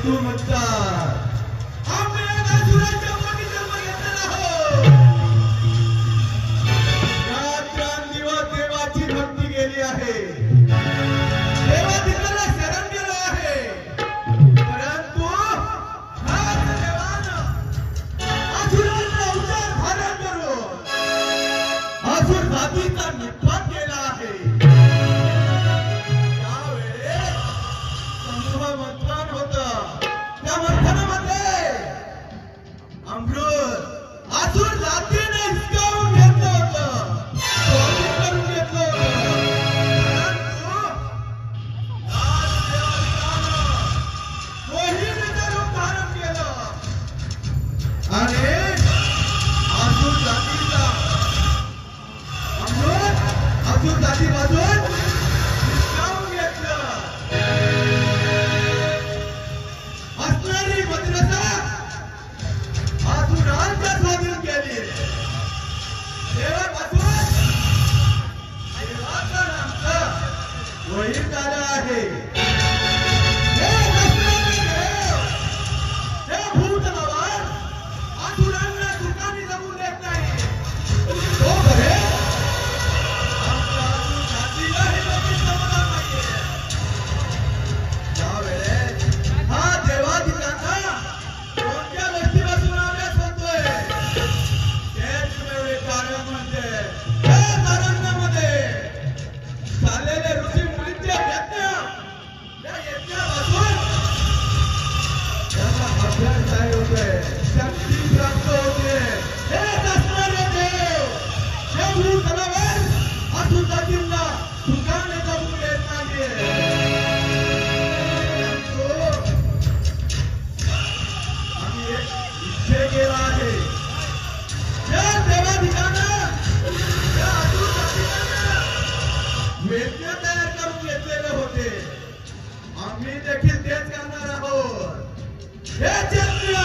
तू मतदार आम्ही असुराच्या पोटी जन्म घेतलेला आहोत. रात्रंदिवस देवाची भक्ती केली आहे. देवा दिलेला शरण गेलो आहे. परंतु हाच देवानं असुराचा उद्धार धारण करून असुर जातीचा निपात केला आहे. मंथन होत त्या मंथनामध्ये अमृत असुर जातीने हिसकावून घेतलं होतं, स्वाधीन करून घेतलं होतं. मोहिनीचं रूप धारण केलं आणि असुर जातीचा अमृत असुर जातीपासून हिसकावून घेतलं. स्वाधीन केली. देवापासून देवाचा नामचा वहीर झाला आहे. हे भूतलावर असुरांना दुःखाने जगू देत नाही. तो बरे आमच्या जातीलाही बघितलं मला नाहीये. त्यावेळेस हा देवाधिकांना कोणत्या गोष्टीपासून अभ्यास होतोय तेच कारण म्हणजे या कारणामध्ये झालेले ऋषी मुलींचे यज्ञ, त्या यज्ञापासून त्यांना अभ्यास काय होतोय, शक्ती प्राप्त होते. हेच असणारे देव हे भूतलावर असुर जातींना सुखाने जगू देत नाहीये. आम्ही एक निश्चय केला आहे. या देवाधिकानं या असुर जातीनं यज्ञ तयार करून घेतलेले होते. आम्ही देखील तेच करणार आहोत. हेच यज्ञ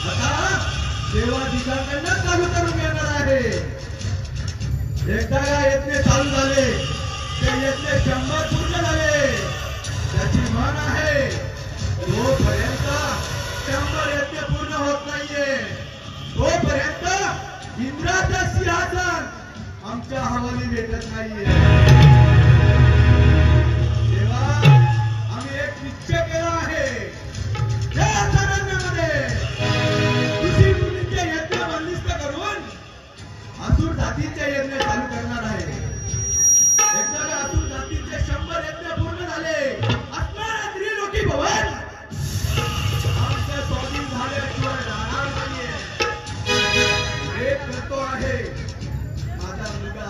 आता देवाधिकाऱ्यांना चालू करून घेणार आहे. एकदा या यज्ञ चालू झाले ते यज्ञ 100 पूर्ण झाले. त्याची म्हण आहे तोपर्यंत 100 यज्ञ पूर्ण होत नाहीये तोपर्यंत इंद्राचं सिंहासन आमच्या हवाली भेटत नाहीये. तेव्हा आम्ही एक निश्चय केला आहे. या कारणामध्ये ऋषी मुनींचे यज्ञ बंदिस्त करून असुर जातीचे यज्ञ चालू करणार आहे. एकदा असुर जातीचे 100 यज्ञ पूर्ण झाले असणारा त्रिलोकी भवन आमचं स्वाधीन झाल्याशिवाय राहणार नाहीये. एक करतो आहे माझा मुलगा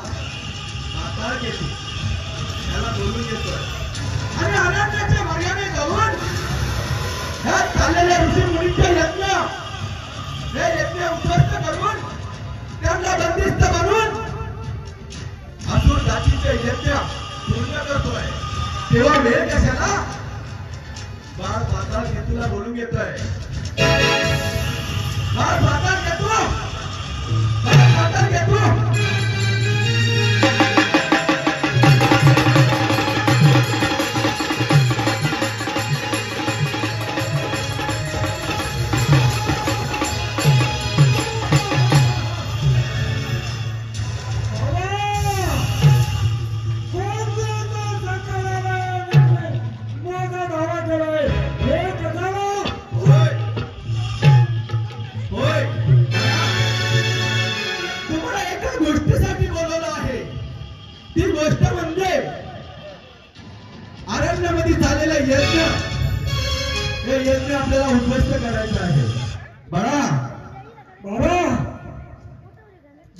आता घेतो त्याला बोलून घेतोय आणि अरण्याच्या मार्गाने जाऊन ह्यात झालेल्या ऋषी मुनींचे यज्ञ हे यज्ञ उद्ध्वस्त करून त्यांना बंदिस्त बनवून असुर जातीचे यज्ञ पूर्ण करतोय. तेव्हा वेळ कशाला बाळ पाताळ केतूला बोलून घेतोय. बाळ पाताळ केतू पाताळ केतू गोष्टीसाठी बोलवलं आहे. ती गोष्ट म्हणजे अरण्यामध्ये झालेला यज्ञ. हे यज्ञ आपल्याला उद्ध्वस्त करायचं आहे. बाळा बाळा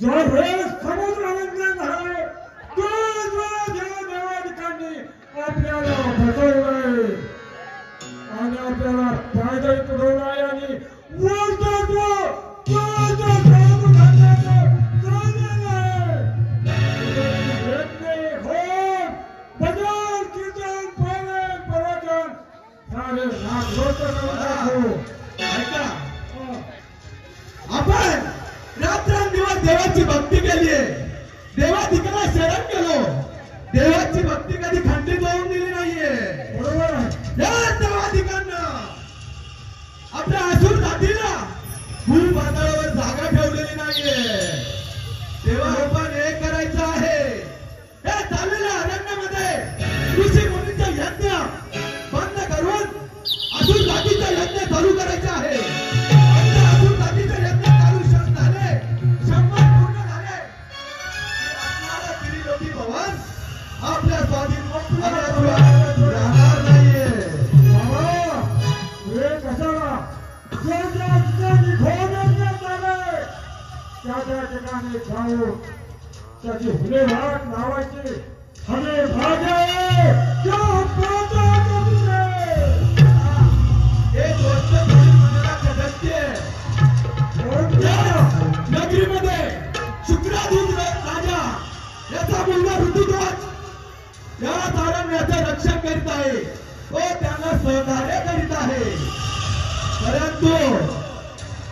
ज्यावेळेस समुद्र मंथन झाले देवाधिकांनी आपल्याला फसवलंय आणि आपल्याला फायदा तुडवलाय आणि आपण रात्रंदिवस देवाची भक्ती केली आहे. देवाधिकाला शरण केलो. देवाची भक्ती कधी खंडित होऊन दिली नाहीये. बरोबर. अधिकांना आपल्या आसूर जातीला भूल पातळीवर जागा ठेवलेली नाहीये. तेव्हा आपण एक करायचं आहे. हे चाललेल्या अरण्यामध्ये ऋषी मुनींचा यज्ञ बंद करून आसूर जातीचा यज्ञ चालू करायचा आहे. आपल्या आसूर जातीचे यज्ञ चालू झाले, 100 पूर्ण झाले की आपणाला त्रिलोकी भवन आपल्या स्वाधीन राहणार नाहीये. हे कशाला ज्या ठिकाणी घोडण्यात आले त्या ठिकाणी जाऊ त्याची हुले भाग लावायची. हमे भागे नगरीमध्ये शुक्राधीन राजा याचा मुलगा ऋतुध्वज या तारण्याचं रक्षण करीत आहे. तो त्यांना सहकार्य करीत आहे. परंतु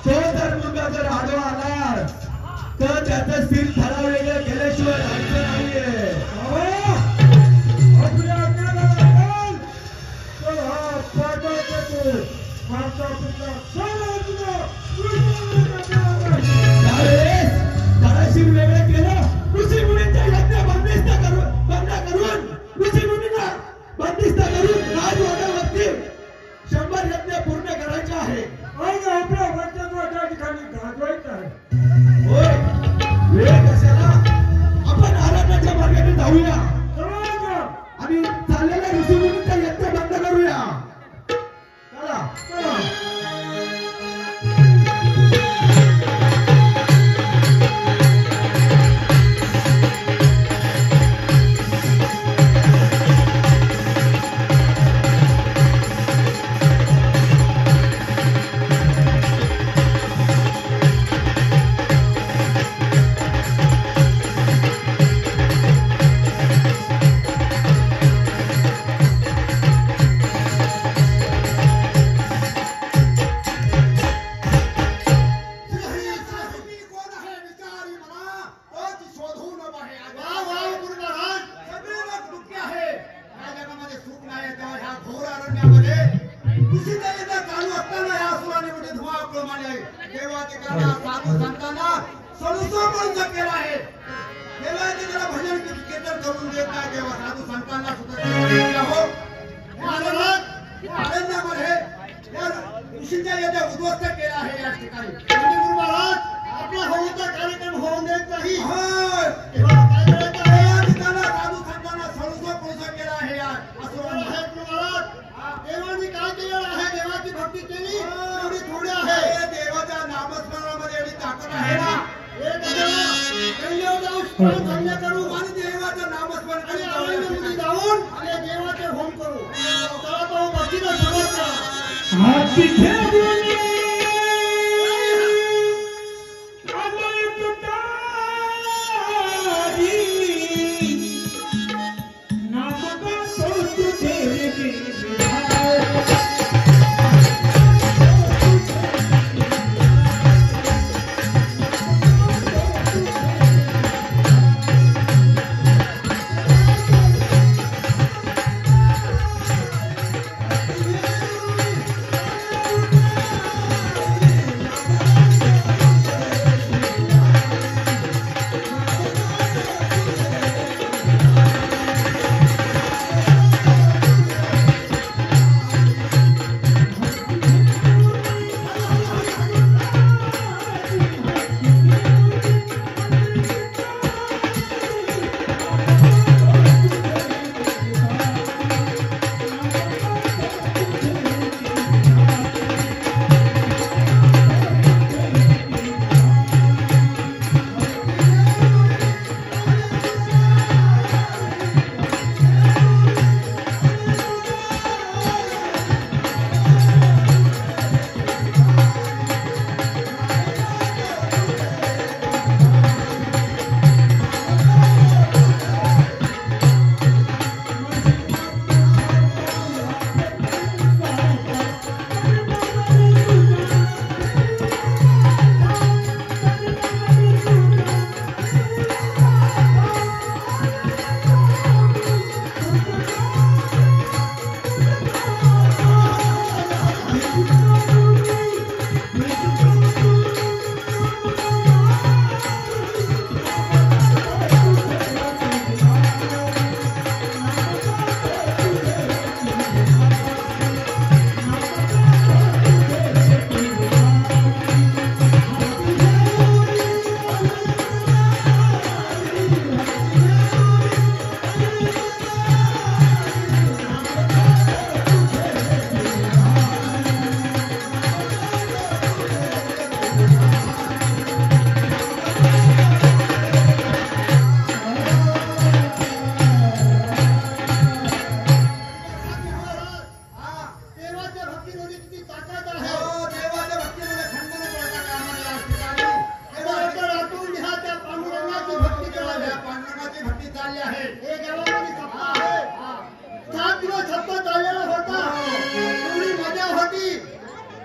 तो जर मुलगा जर आडवा आला तर त्याचं स्थिर ठरावलेलं केल्याशिवाय राहायचं नाहीये. धाराशीर वेगळं केलं. ऋषी मुनींच्या यज्ञ बंद करून ऋषी मुनींना बंदिस्त करून राजवाड्यावरती 100 यज्ञ पूर्ण करायचे आहे. आपल्या वर्चस्व त्या ठिकाणी गाजवायचं आहे. होय, वेळ कशाला, आपण आराधनाच्या मार्गाने जाऊया आणि चाललेल्या ऋषी मुनींचा यज्ञ बंद करूया. चला चला. उद्ध्वस्त केला आहे. या ठिकाणी आपला होऊचा कार्यक्रम होऊन देत नाही. देवाने काय केलेलं आहे? देवाची भक्ती केली एवढी थोडी आहे. देवाच्या नामस्मरणामध्ये एवढी ताकद आहे ना. धन्य करू आणि देवाचं नामस्मरण आणि जाऊन आणि देवाचे होम करू. चला तो भक्तीला समर्थ भक्तीमध्ये किती ताकद आहे. हो, देवाच्या भक्तीमध्ये खंडन पडता कामा नये या ठिकाणी. तेव्हा आतून लिहा त्या पांडुरंगाची भक्ती करा. त्या पांडुरंगाची भक्ती चालली आहे. हे देवामध्ये सप्पा आहे. 7 दिवस सप्पा चाललेला होता. एवढी मजा होती.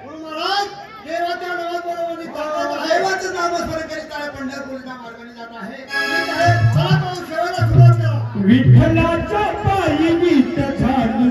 म्हणून महाराज देवाच्या नावाबरोबर ताकद आहे. देवाचं नामस्मरण करीत आहे, पंढरपूरच्या मार्गाने जात आहे. ठीक आहे. चला पाहून सेवेला सुरुवात करा. विठ्ठलाच्या पायी गीत झाली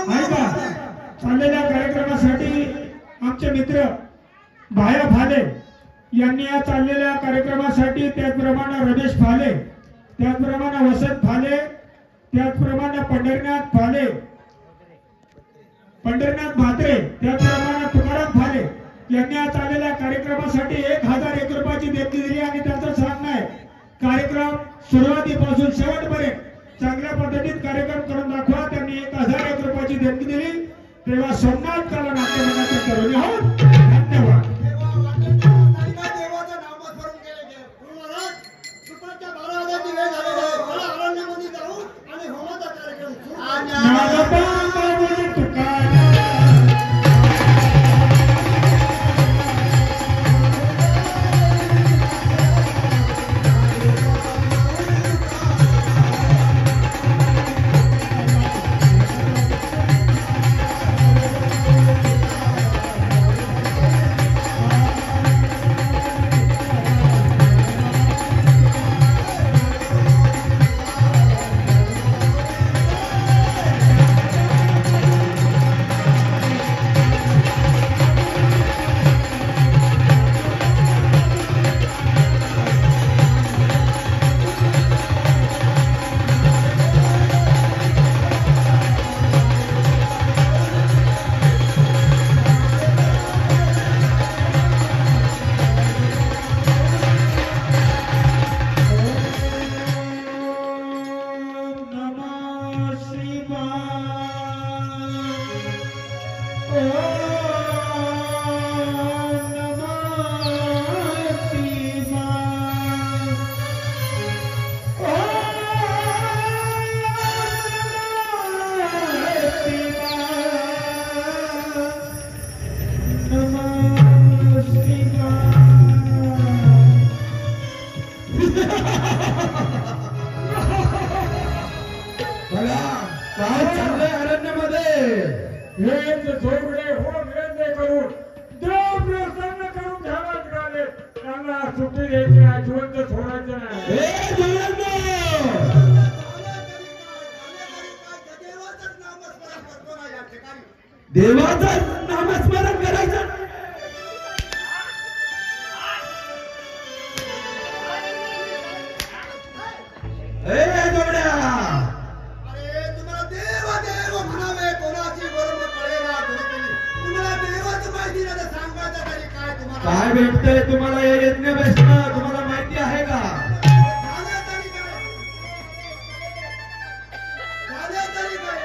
माझ्या चाललेल्या कार्यक्रमासाठी आमचे मित्र भाया फाले यांनी या चाललेल्या कार्यक्रमासाठी त्याचप्रमाणे रमेश फाले, त्याचप्रमाणे वसंत फाले, त्याचप्रमाणे पंढरीनाथ म्हात्रे, त्याचप्रमाणे तुकाराम फाले यांनी या चाललेल्या कार्यक्रमासाठी 1001 रुपयाची देणगी दिली आणि त्यांचं सांगणं आहे कार्यक्रम सुरुवातीपासून शेवटपर्यंत चांगल्या पद्धतीत कार्यक्रम करून दाखवा. त्यांनी 1001 रुपयाची देणगी दिली. तेव्हा सोमनाथ कला नाट्यमंडळाचे करून आहोत. धन्यवाद. देवाचं नामस्मरण केले. दुपारच्या 12 वाजताची वेळ झालेली आहे. मला अरण्यामध्ये जाऊ आणि होमाचा कार्यक्रम सुरू. सुट्टी द्यायची नाही, जिवंत सोडायचं नाही. देवाचंच नामस्मरण करतो. देवाचं नामस्मरण करायचं. ए जोड्या, अरे तुम्हाला देव देव म्हणावे कोणाची वरून कळेना कोणी. तुम्हाला देवाचं माहिती नाही तर सांगायचं तरी काय तुम्हाला? काय भेटतंय तुम्हाला हे यज्ञ वैष्णव? तुम्हाला माहिती आहे का? झालं तरी काय? झालं तरी काय?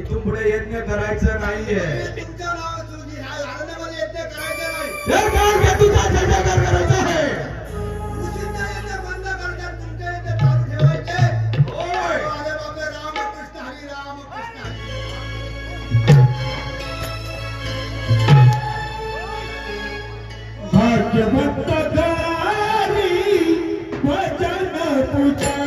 इथून पुढे यज्ञ करायचं नाहीये. तुमच्या नावाचं जी आनंदामध्ये यज्ञ करायचं नाही. हे काय का तुझा जयजयकार करायचा आहे? ऋषींचा यज्ञ बंद करतात, तुमचे यज्ञ चालू ठेवायचे. होय. अरे बापरे, रामकृष्ण हरी रामकृष्ण हरी. भाग्यवंत घरी वचन पूजन.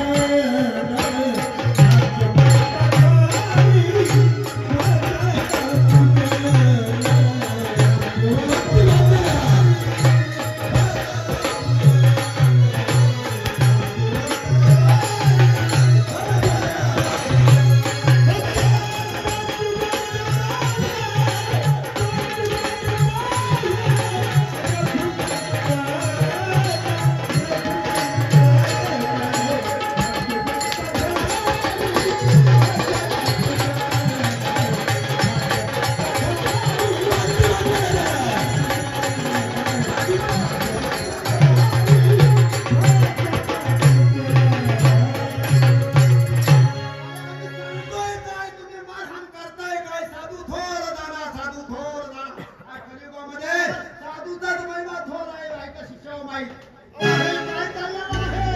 सांगतोय काय तुम्ही? मारहाण करताय काय? साधू थोर जाणा, साधू थोर जाणा. या कलियुगामध्ये साधूचाच महिमा थोर आहे. ऐका शिष्याओ माहीत. अरे काय चाललेलं आहे?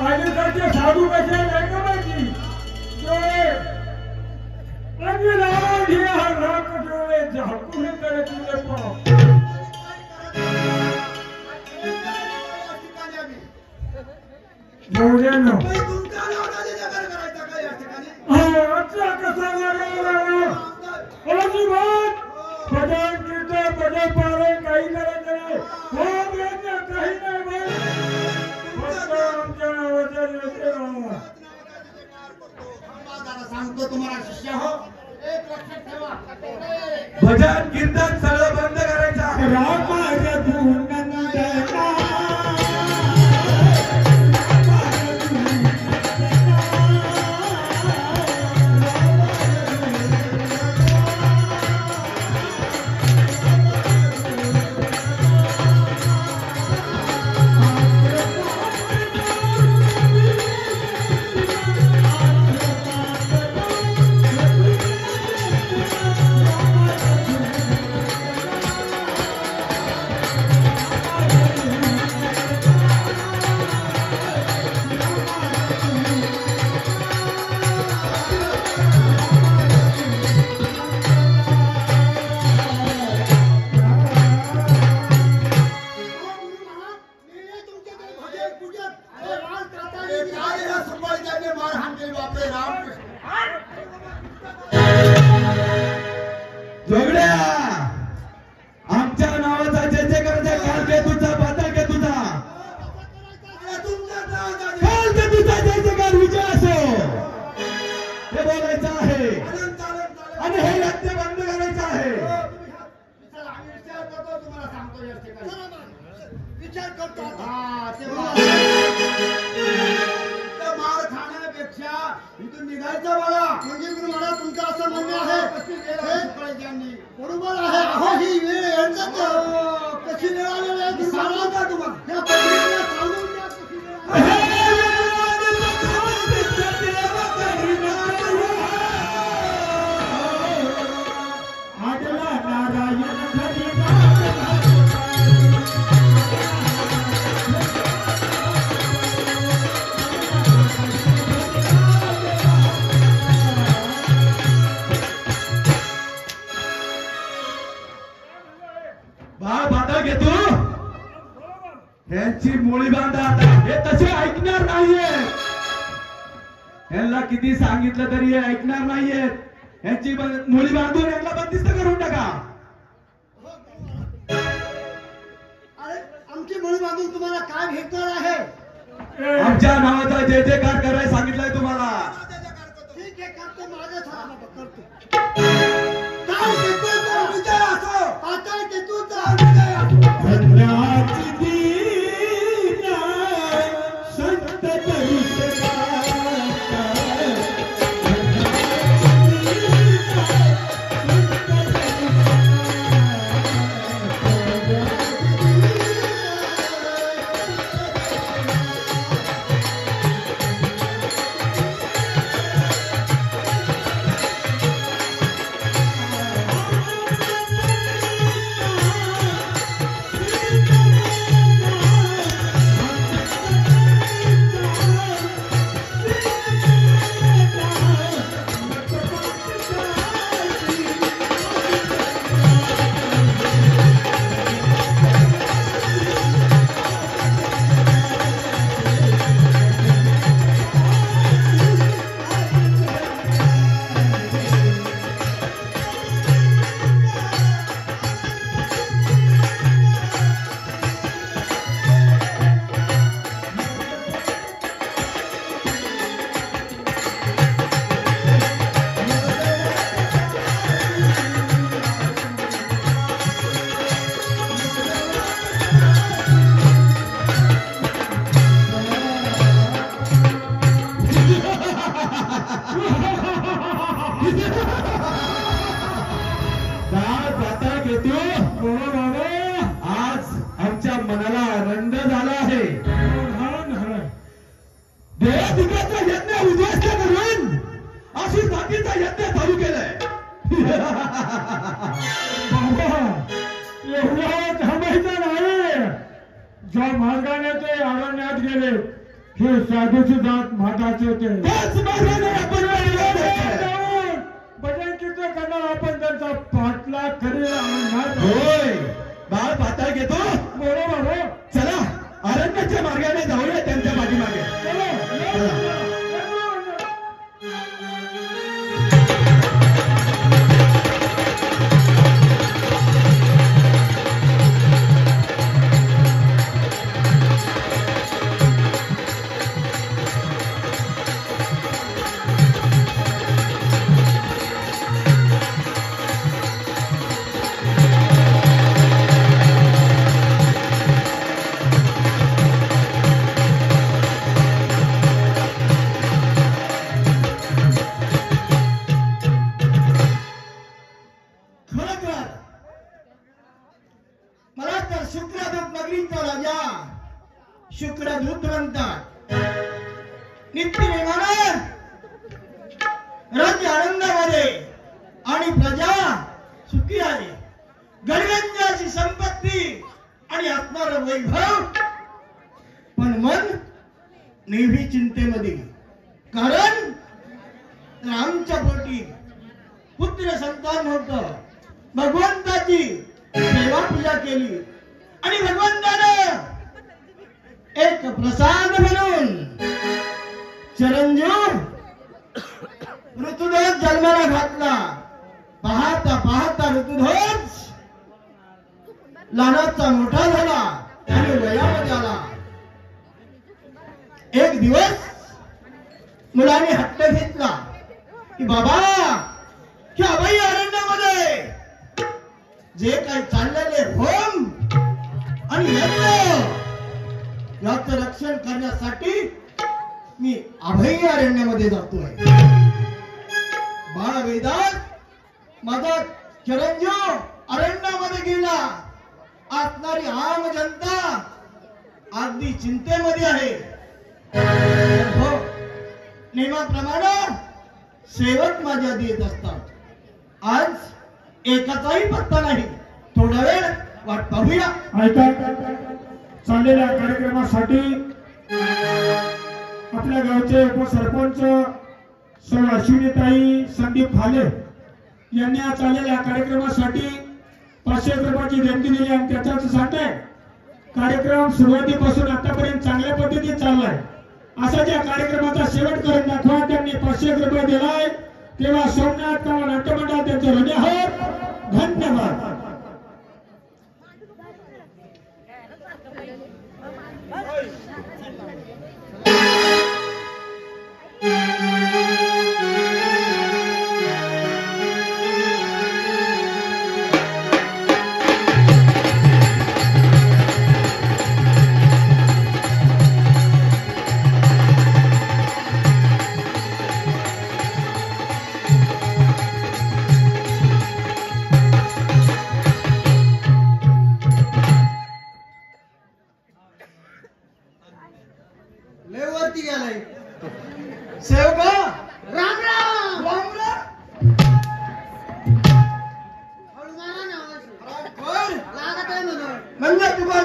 आजकालचे साधू कसे नाही का माहिती? डोळे आणि लावा घे हा राख डोळे झाकून करे तुझे पाव. नवऱ्यानं तुमच्या नावाने जगार करायचा काय या ठिकाणी? आजचा कसा लागला अजिबात भजन कीर्तन भजन पारे काही करायचं नाही. होम यज्ञ काही नाही बाई. फक्त आमच्या नावाचं यज्ञ राहा. सांगतो तुम्हाला शिष्य हो, एक लक्षात ठेवा. भजन कीर्तन सगळं बंद करायचं आहे. राम रघुनंदना जोगड्या, आमच्या नावाचा जय जय करायचा. काल घे तुझा, बाता घे तुझा. काल घे तुझा जय जयकार विजय असो हे बोलायचं आहे. आणि हे यज्ञ बंद करायचं आहे. विचार करतो मार खाण्यापेक्षा इथून निघायचं बघा. म्हणजे गुरु महाराज तुमचं असं म्हणणं आहे. बरोबर आहे. अहो ही वेळ यांच्यात कशी वेळ आलेली आहे गुरु महाराज. तुम्हाला या पद्धतीने चालवून द्या कशी वेळ आली. आजला नारायण बाधा घेतो. यांची मुळी बांधा. हे तसे ऐकणार नाहीये. यांना किती सांगितलं तरी हे ऐकणार नाहीयेत. यांची मुळी बांधून यांना बंदिस्त करून टाका. अरे आमची मुळी बांधून तुम्हाला काय भेटणार आहे? आमच्या नावाचा जय जयकार करायला सांगितलंय तुम्हाला. ठीक आहे करतो माझ्या सारा करतो काय घेतो तो विजय असो आता घेतो तो विजय असो चंद्राची दीना संत दर्शनाचा आज आमच्या मनाला आनंद झाला आहे देवाचा यज्ञ उद्ध्वस्त करून अशी जातीचा यज्ञ चालू केलाय एवढं थांबायचं नाही ज्या मार्गाने ते अरण्यात गेले हे साधूची जात माताचे होते त्याच मार्गाने आपण भजन कीर्तन करणार आपण त्यांचा पाठलाग करेल होय बाळ पाताळ घेतो बरोबर हो चला अरण्याच्या मार्गाने जाऊया त्यांच्या पाठीमागे चला शुक्रदूत म्हणतात नित्यनेमाने राज्य आनंदामध्ये आणि प्रजा सुखी आहे गणगंजाची संपत्ती आणि असणार वैभव पण मन नेहमी चिंतेमध्ये कारण रामच्या पोटी पुत्र संतान होत भगवंताची सेवा पूजा केली आणि भगवंतानं एक प्रसाद म्हणून चिरंजीव ऋतुध्वज जन्माला घातला पाहता पाहता ऋतुध्वज लहानाचा मोठा झाला आणि वयामध्ये आला एक दिवस मुलाने हट्ट घेतला की बाबा ह्या अभय अरण्यामध्ये जे काही चाललेले होम आणि यज्ञ याचं रक्षण करण्यासाठी मी अभय अरण्यामध्ये जातोय बाळ वेदात माझा चिरंजीव अरण्यामध्ये गेला असणारी आम जनता अगदी चिंतेमध्ये आहे हो नेमाप्रमाणे सेवक माझ्या देत असतात आज एकाचाही पत्ता नाही थोडा वेळ वाट पाहूया ऐका चाललेल्या कार्यक्रमासाठी आपल्या गावचे उपसरपंच सौ अश्विनीताई संदीप फाले यांनी या चाललेल्या कार्यक्रमासाठी 500 रुपयाची देणगी दिली आणि त्याचाच सांगताय कार्यक्रम सुरुवातीपासून आतापर्यंत चांगल्या पद्धतीने चाललाय असा ज्या कार्यक्रमाचा शेवट करून दाखवा त्यांनी 500 रुपये दिलाय तेव्हा सोमनाथ नाट्यमंडळ त्यांचे ऋणी आहोत धन्यवाद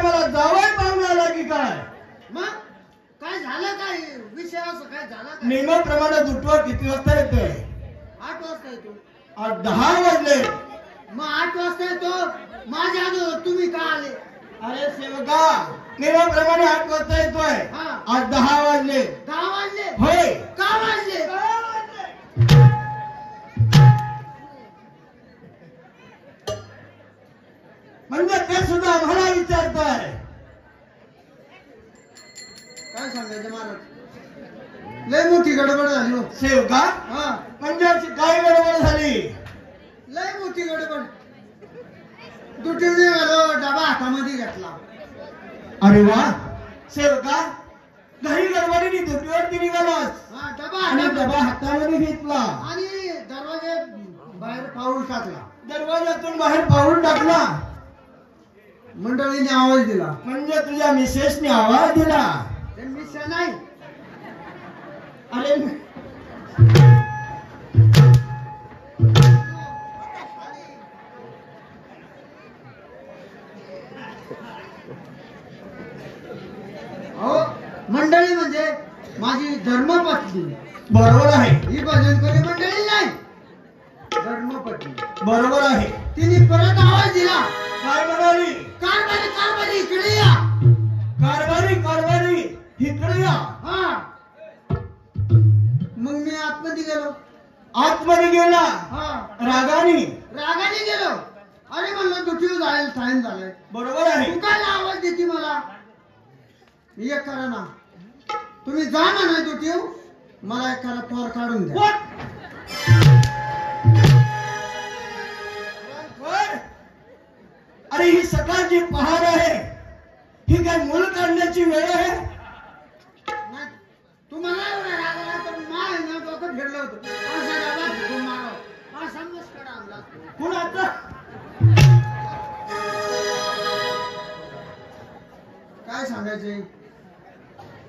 मला जावई पाहुणा आला की काय? मग काय झालं? काय विषय असं काय झाला? काय नियमाप्रमाणे दुटवा किती वाजता येतोय? 8 वाजता येतो. आज 10 वाजले. मग 8 वाजता येतो. माझ्या अगोदर तुम्ही का आले? अरे सेवका, नियमाप्रमाणे 8 वाजता येतोय. हा. आज 10 वाजले. 10 वाजले? होय. का वाजले? म्हणजे ते सुद्धा आम्हाला विचारताय. काय सांगायचं महाराज? लय मोठी गडबड झाली हो. सेवका, हा, म्हणजे अशी काय गडबड झाली? लय मोठी गडबड. दुटीने आलो, डबा हातामध्ये घेतला. अरे वा सेवका, घरी गडबडीने दुटीवरती निघालास हा, डबा आणि हातात डबा हातामध्ये घेतला, आणि दरवाजे बाहेर पाऊल टाकला. दरवाजातून बाहेर पाऊल टाकला. मंडळीने आवाज दिला. म्हणजे तुझ्या मिसेसने आवाज दिला. ते मिश्र नाही. अरे अहो, मंडळी म्हणजे माझी धर्मपत्नी. बरोबर आहे, ही भजनकरी मंडळी नाही, धर्मपत्नी. बरोबर आहे. तिने परत आवाज दिला. काय म्हणाली? कारभारी कारभारी इकडे या. कारभारी कारभारी इकडे या. हा, मग मी आतमध्ये गेलो. आतमध्ये गेला. हा, रागाने गेलो. अरे म्हणलं दुटीवर जायला टाइम झालाय. बरोबर आहे. तू काय आवाज देते मला? मी एक करा ना, तुम्ही जा ना नाही दुटीव, मला एक करा पोर काढून द्या. अरे ही सकाळची पहार आहे, ही काय मूल काढण्याची वेळ आहे? नाही, तू मला एवढा राग आला तर माय ना डोकं फिरलं होतं. असा डबा फेकून मारावं, असा मस्करा आणला. कुणाचा? काय सांगायचे?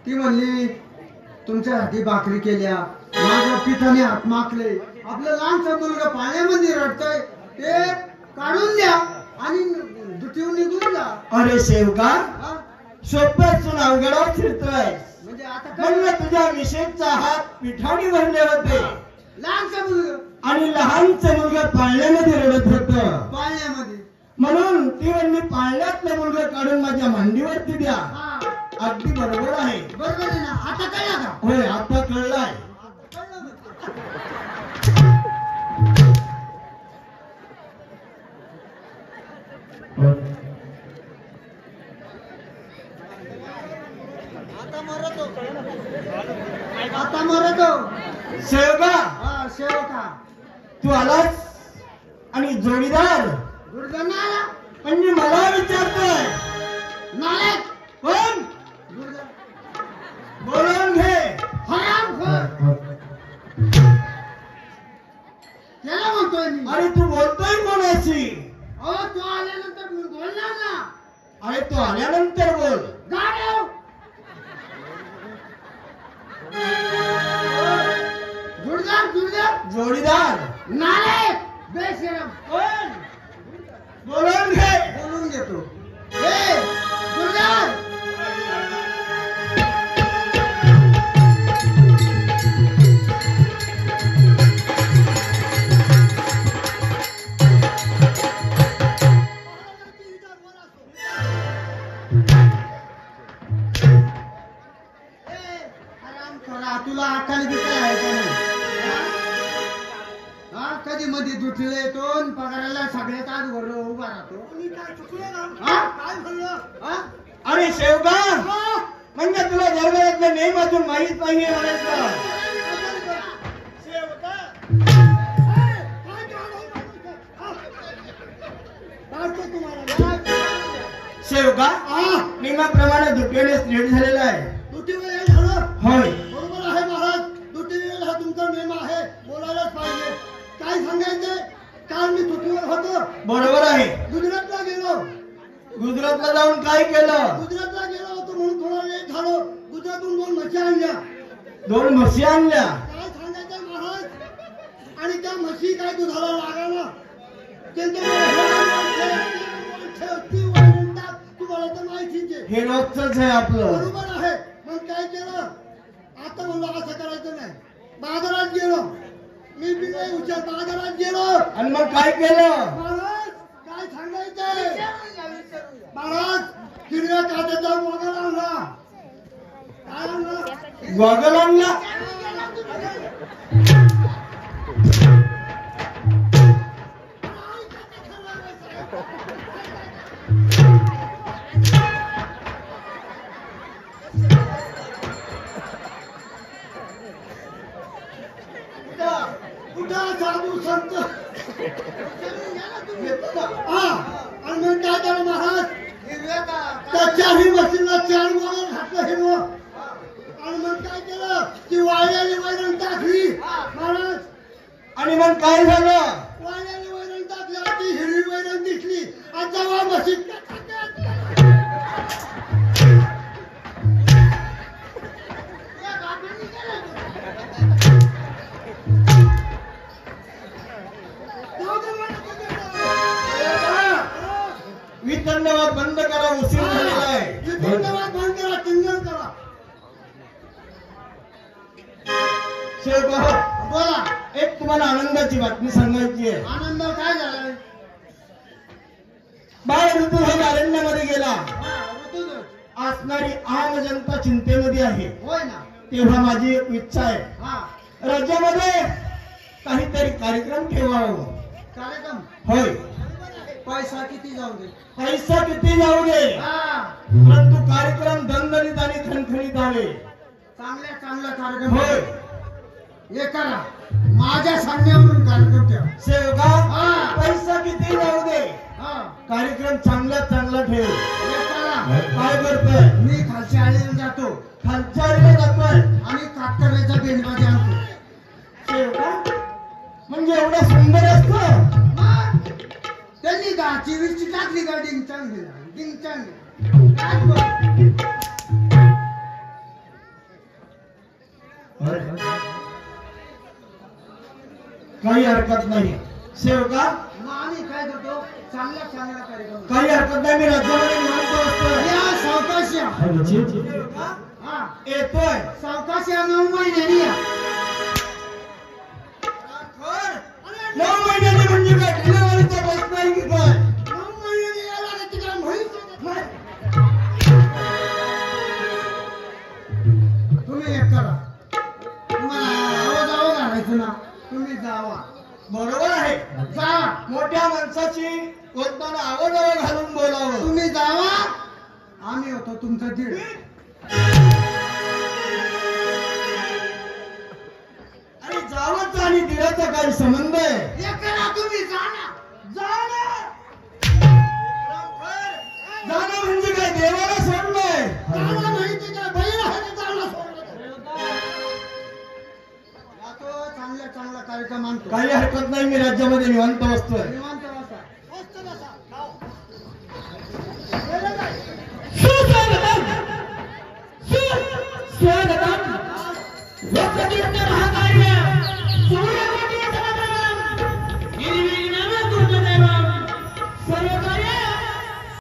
ती म्हणली तुमच्यासाठी भाकरी केल्या, माझ्या पिठाने हात माकले, आपलं लहानसा मुलगा पाण्यामध्ये रडतोय, ते काढून द्या आणि दुटीवर निघून जा. अरे सेवका, हा? सोप्यातून अवघडावर फिरतोय. म्हणजे आता म्हणलं तुझ्या मिसेसचा हात पिठाने भरले होते लहानसा मुलगा आणि लहानचं मुलगा पाळण्यामध्ये रडत होत, पाण्यामध्ये. म्हणून ती म्हणली पाळण्यातलं मुलगा काढून माझ्या मांडीवरती द्या. हा, अगदी बरोबर आहे. बरोबर आहे ना? आता कळलं का? होय, आता कळलाय. कळलं ना? आता मरतो. सेवका, हा, शेवका. तू आलास आणि जोडीदार दुर्गंध आला. म्हणजे मला विचारतोय नालायक. कोण? दुर्गंध. बोलवून घे. हरामखोर. त्याला म्हणतोय मी. अरे तू बोलतोय कोणाशी? अहो, तू आल्यानंतर मी बोलणार ना. अरे तू आल्यानंतर बोल. गाडव. दुर्गंध. जोडीदार नालायक. बेशरम. कोण? बोलवून घे. बोलून घेतो. ए, दुर्गंध. तुला अक्कल बिकल आहे का नाही? हा, कधी मध्ये दुठले येतो आणि पगाराला सगळ्यात आत भरलो उभा राहतो. हा? काय म्हणलं? हा? अरे शेवका, म्हणजे तुला दरबारातलं नेम अजून माहित नाहीये म्हणायचं. शेवका, नियमाप्रमाणे दुट्याने स्ट्रेट झालेला आहे. होय, बरोबर आहे महाराज. दुटी वेळ हा तुमचा नियम आहे, बोलायलाच पाहिजे. काय सांगायचंय? काल मी सुट्टीवर होतो, बरोबर आहे. गुजरातला गेलो. गुजरातला जाऊन काय केलं? गुजरातला गेलो होतो म्हणून थोडा लेट झालो. गुजरातून 2 म्हशी आणल्या. 2 म्हशी आणल्या. काय सांगायचंय महाराज? आणि त्या म्हशी काय दुधाला लागायला तुम्हाला आपल्याला तर माहितीच आहे. हे रोजच आहे आपलं. बरोबर आहे. मग काय केलं आता म्हणलं असं करायचं नाही. बाजारात गेलो मी बी नाही हुशार. बाजारात गेलो आणि मग काय केलं? महाराज काय सांगायचंय महाराज हिरव्या काट्याचा वगैरे आणला. काय आणला? गॉगल आणला. कुठं साधू संत हा आणि मग काय केलं महाराज त्या चारही मशीनला 4 वगैरे घातलं हिरवं. आणि मग काय केलं ती वाळलेली वैरण टाकली महाराज. आणि मग काय झालं? वाळलेली वैरण टाकल्यावर ती हिरवी वैरण दिसली आणि जेव्हा मशीन वितंडवाद बंद करा. उशीर झालेला आहे. वितंडवाद बंद करा. चिंतन करा. शेवभाऊ बोला. एक तुम्हाला आनंदाची बातमी सांगायची आहे. आनंद काय झालाय? बाळ ऋतू हे अरण्यामध्ये गेला. ऋतूच. असणारी आम जनता चिंतेमध्ये आहे. होय ना. तेव्हा माझी एक इच्छा आहे हा राज्यामध्ये काहीतरी कार्यक्रम ठेवावा. कार्यक्रम होय. पैसा किती जाऊ दे. पैसा किती जाऊ दे हा परंतु कार्यक्रम दणदणीत आणि खणखणीत आले. चांगला कार्यक्रम होय. हे करा. माझ्या सांगण्यावरून कार्यक्रम ठेवा. सेवका हा. पैसा किती जाऊ दे हा कार्यक्रम चांगल्यात चांगला ठेव. हे करा. काय करतोय? मी खालच्या आळीला जातो खालच्या आळीला जातोय. आणि कातकऱ्याचा बेंडबाजी आणतो. सेवका म्हणजे एवढा सुंदर असतो. मग त्यांनी 10-20 टाकली का डिंगचांग दिला. डिंगचांग काय बघ. काही हरकत नाही सेवका. मग आम्ही काय करतो चांगला कार्यक्रम. काही हरकत नाही. मी राज्यामध्ये निवांत असतोय. या सावकाश या. सेवका हा येतोय. सावकाश या. 9 महिन्यांनी या. 9 महिन्याने म्हणजे काय? डिलिव्हरीचा बस नाही की काय? 9 महिन्यांनी यायला लागते का? माहित नाही. तुम्ही एक करा. तुम्हाला आवाज घालायचं ना. तुम्ही जावा. बरोबर आहे. जा. मोठ्या माणसाची बोलताना आवाज घालून बोलावं. तुम्ही जावा. आम्ही होतो तुमचं दीड. आणि जावाचा आणि दिराचा काही संबंध आहे? हे करा. तुम्ही जा ना. जा ना. जाणं म्हणजे काय? देवाला सोडलंय. जाणं माहिती का? बैल आहे ना जाणं सोडलं. यातो चांगला कार्यक्रम आणतो. काही हरकत नाही. मी राज्यामध्ये निवांत बसतोय. निवांत बसा. मस्त बसा. जाओ. सुस्वागतम. सुस्वागतम.